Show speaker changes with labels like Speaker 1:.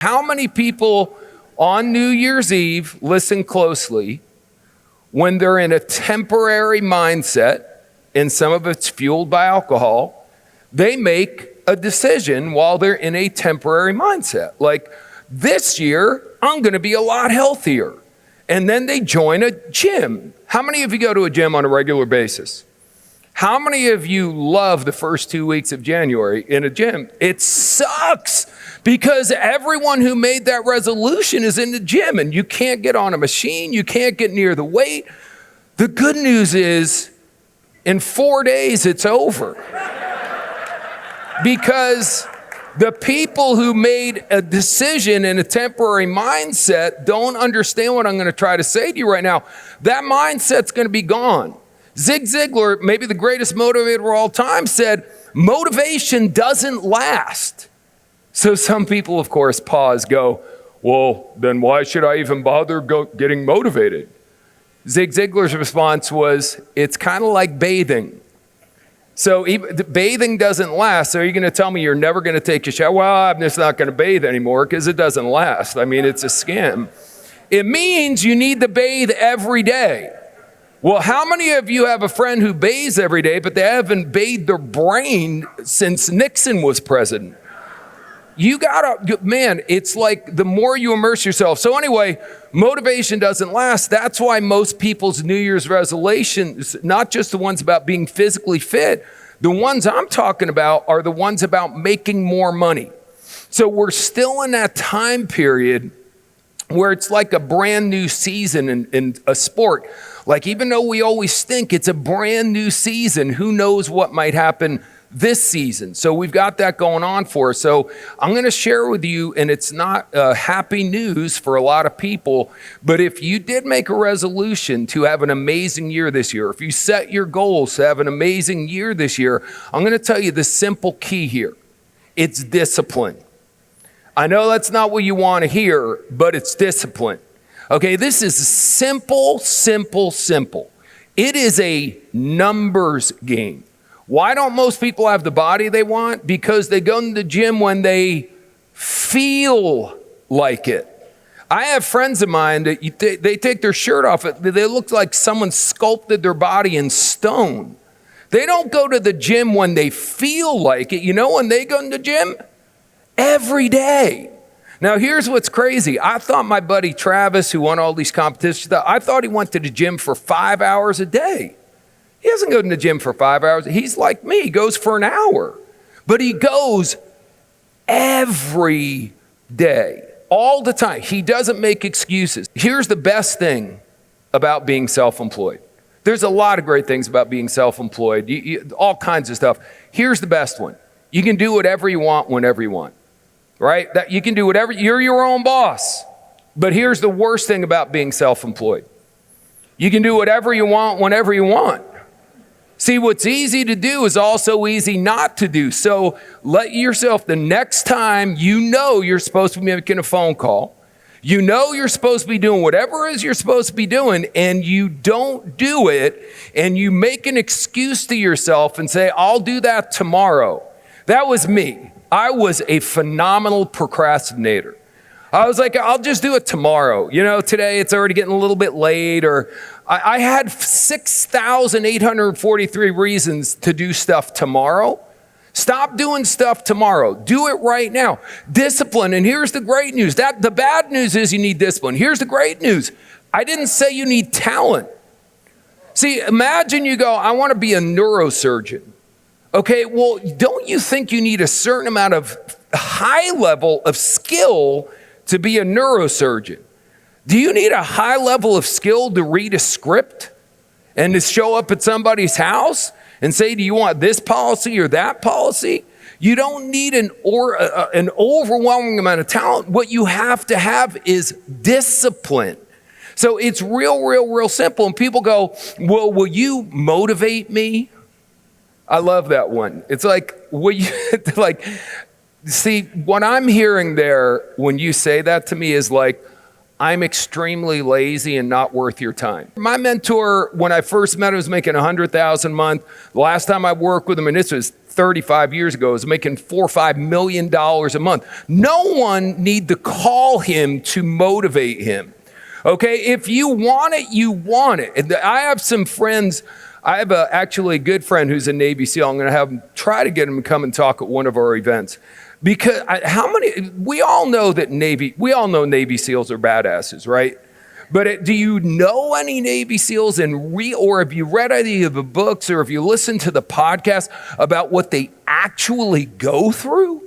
Speaker 1: How many people on New Year's Eve, listen closely, when they're in a temporary mindset, and some of it's fueled by alcohol, they make a decision while they're in a temporary mindset. Like, this year, I'm gonna be a lot healthier. And then they join a gym. How many of you go to a gym on a regular basis? How many of you love the first 2 weeks of January in a gym? It sucks because everyone who made that resolution is in the gym and you can't get on a machine, you can't get near the weight. The good news is in 4 days it's over. Because the people who made a decision in a temporary mindset don't understand what I'm going to try to say to you right now. That mindset's going to be gone. Zig Ziglar, maybe the greatest motivator of all time, said, motivation doesn't last. So some people, of course, pause, go, well, then why should I even bother getting motivated? Zig Ziglar's response was, it's kind of like bathing. So bathing doesn't last. So are you going to tell me you're never going to take a shower? Well, I'm just not going to bathe anymore because it doesn't last. I mean, it's a scam. It means you need to bathe every day. Well, how many of you have a friend who bathes every day, but they haven't bathed their brain since Nixon was president? You gotta, man, it's like the more you immerse yourself. So anyway, motivation doesn't last. That's why most people's New Year's resolutions, not just the ones about being physically fit, the ones I'm talking about are the ones about making more money. So we're still in that time period where it's like a brand new season in a sport. Like, even though we always think it's a brand new season, who knows what might happen this season. So we've got that going on for us. So I'm going to share with you, and it's not happy news for a lot of people, but if you did make a resolution to have an amazing year this year, if you set your goals to have an amazing year this year, I'm going to tell you the simple key here. It's discipline. I know that's not what you want to hear, but it's discipline. Okay, this is simple, simple, simple. It is a numbers game. Why don't most people have the body they want? Because they go to the gym when they feel like it. I have friends of mine that they take their shirt off. They look like someone sculpted their body in stone. They don't go to the gym when they feel like it. You know when they go to the gym? Every day. Now, here's what's crazy. I thought my buddy Travis, who won all these competitions, I thought he went to the gym for 5 hours a day. He doesn't go to the gym for 5 hours. He's like me. He goes for an hour. But he goes every day, all the time. He doesn't make excuses. Here's the best thing about being self-employed. There's a lot of great things about being self-employed, all kinds of stuff. Here's the best one. You can do whatever you want whenever you want. Right? That you can do whatever, you're your own boss. But here's the worst thing about being self-employed. You can do whatever you want whenever you want. See, what's easy to do is also easy not to do. So let yourself, the next time you know you're supposed to be making a phone call, you know you're supposed to be doing whatever it is you're supposed to be doing, and you don't do it, and you make an excuse to yourself and say, I'll do that tomorrow. That was me. I was a phenomenal procrastinator. I was like, I'll just do it tomorrow. You know, today it's already getting a little bit late, or I had 6,843 reasons to do stuff tomorrow. Stop doing stuff tomorrow. Do it right now. Discipline, and here's the great news. The bad news is you need discipline. Here's the great news. I didn't say you need talent. See, imagine you go, I want to be a neurosurgeon. Okay, well, don't you think you need a certain amount of high level of skill to be a neurosurgeon? Do you need a high level of skill to read a script and to show up at somebody's house and say, do you want this policy or that policy? You don't need an overwhelming amount of talent. What you have to have is discipline. So it's real simple. And people go, well, will you motivate me? I love that one. It's like, see, what I'm hearing there when you say that to me is like, I'm extremely lazy and not worth your time. My mentor, when I first met him, was making $100,000 a month. The last time I worked with him, and this was 35 years ago was making $4 or $5 million a month. No one need to call him to motivate him. Okay, if you want it, you want it. And I have some friends. I have actually a good friend who's a Navy SEAL. I'm going to have him try to get him to come and talk at one of our events. Because we all know Navy SEALs are badasses, right? But do you know any Navy SEALs or have you read any of the books or have you listened to the podcast about what they actually go through?